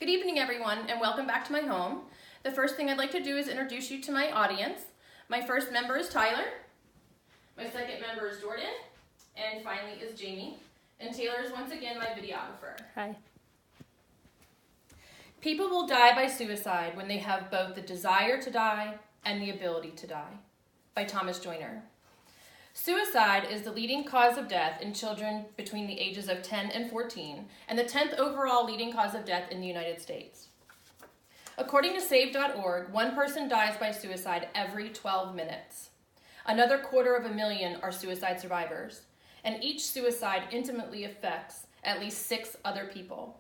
Good evening, everyone, and welcome back to my home. The first thing I'd like to do is introduce you to my audience. My first member is Tyler. My second member is Jordan. And finally is Jamie. And Taylor is once again my videographer. Hi. People will die by suicide when they have both the desire to die and the ability to die. By Thomas Joyner. Suicide is the leading cause of death in children between the ages of 10 and 14, and the 10th overall leading cause of death in the United States. According to Save.org, one person dies by suicide every 12 minutes. Another 250,000 are suicide survivors, and each suicide intimately affects at least 6 other people.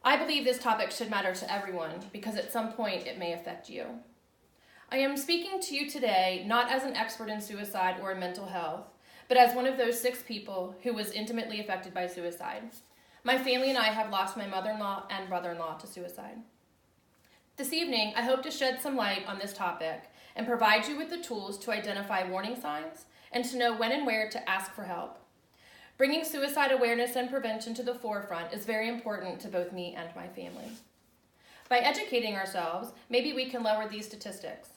I believe this topic should matter to everyone because at some point it may affect you. I am speaking to you today not as an expert in suicide or in mental health, but as one of those 6 people who was intimately affected by suicide. My family and I have lost my mother-in-law and brother-in-law to suicide. This evening, I hope to shed some light on this topic and provide you with the tools to identify warning signs and to know when and where to ask for help. Bringing suicide awareness and prevention to the forefront is very important to both me and my family. By educating ourselves, maybe we can lower these statistics.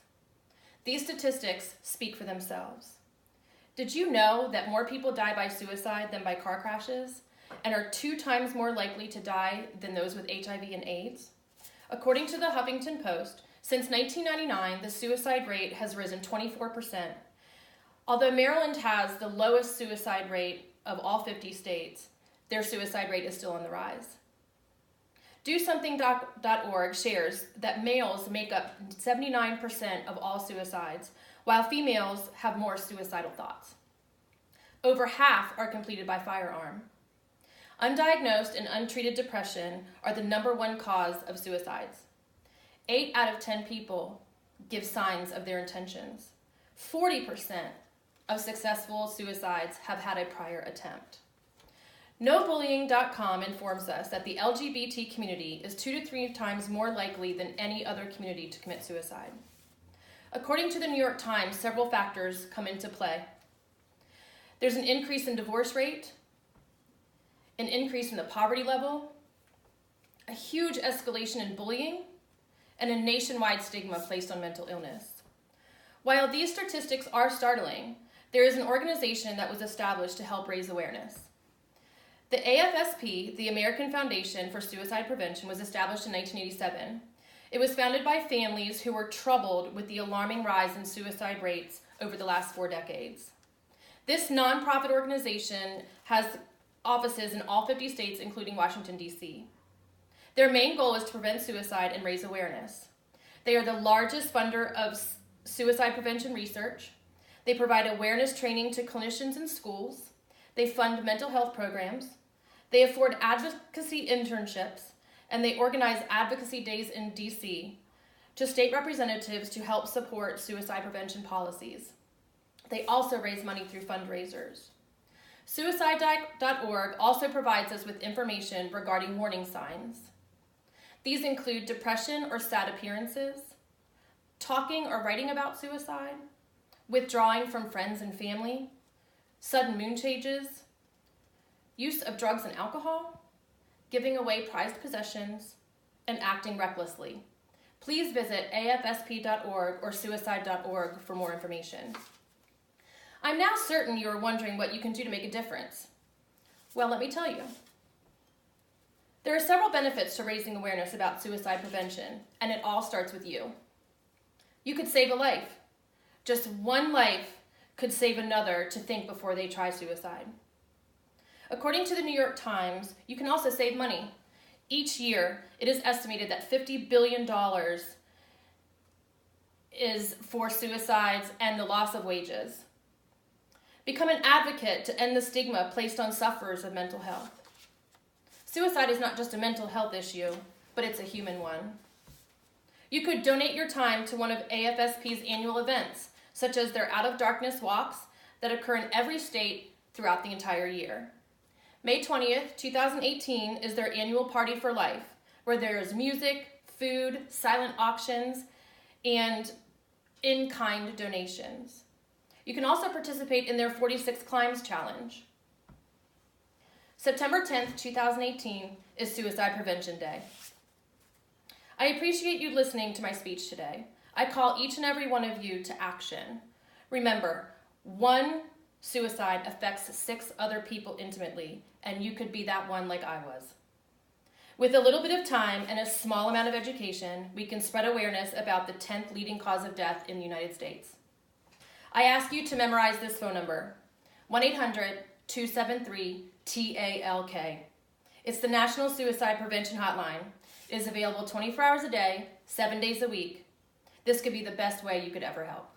These statistics speak for themselves. Did you know that more people die by suicide than by car crashes and are 2 times more likely to die than those with HIV and AIDS? According to the Huffington Post, since 1999, the suicide rate has risen 24%. Although Maryland has the lowest suicide rate of all 50 states, their suicide rate is still on the rise. DoSomething.org shares that males make up 79% of all suicides, while females have more suicidal thoughts. Over half are completed by firearm. Undiagnosed and untreated depression are the #1 cause of suicides. 8 out of 10 people give signs of their intentions. 40% of successful suicides have had a prior attempt. NoBullying.com informs us that the LGBT community is 2 to 3 times more likely than any other community to commit suicide. According to the New York Times, several factors come into play. There's an increase in divorce rate, an increase in the poverty level, a huge escalation in bullying, and a nationwide stigma placed on mental illness. While these statistics are startling, there is an organization that was established to help raise awareness. The AFSP, the American Foundation for Suicide Prevention, was established in 1987. It was founded by families who were troubled with the alarming rise in suicide rates over the last 4 decades. This nonprofit organization has offices in all 50 states, including Washington, D.C. Their main goal is to prevent suicide and raise awareness. They are the largest funder of suicide prevention research. They provide awareness training to clinicians in schools. They fund mental health programs. They afford advocacy internships, and they organize advocacy days in D.C. to state representatives to help support suicide prevention policies. They also raise money through fundraisers. Suicide.org also provides us with information regarding warning signs. These include depression or sad appearances, talking or writing about suicide, withdrawing from friends and family, sudden mood changes, use of drugs and alcohol, giving away prized possessions, and acting recklessly. Please visit afsp.org or suicide.org for more information. I'm now certain you are wondering what you can do to make a difference. Well, let me tell you. There are several benefits to raising awareness about suicide prevention, and it all starts with you. You could save a life. Just one life could save another to think before they try suicide. According to the New York Times, you can also save money. Each year, it is estimated that $50 billion is for suicides and the loss of wages. Become an advocate to end the stigma placed on sufferers of mental health. Suicide is not just a mental health issue, but it's a human one. You could donate your time to one of AFSP's annual events, such as their Out of Darkness walks that occur in every state throughout the entire year. May 20th, 2018 is their annual Party for Life, where there is music, food, silent auctions, and in-kind donations. You can also participate in their 46 Climbs Challenge. September 10th, 2018 is Suicide Prevention Day. I appreciate you listening to my speech today. I call each and every one of you to action. Remember, one suicide affects 6 other people intimately, and you could be that one like I was. With a little bit of time and a small amount of education, we can spread awareness about the 10th leading cause of death in the United States. I ask you to memorize this phone number, 1-800-273-TALK. It's the National Suicide Prevention Hotline. It is available 24 hours a day, 7 days a week. This could be the best way you could ever help.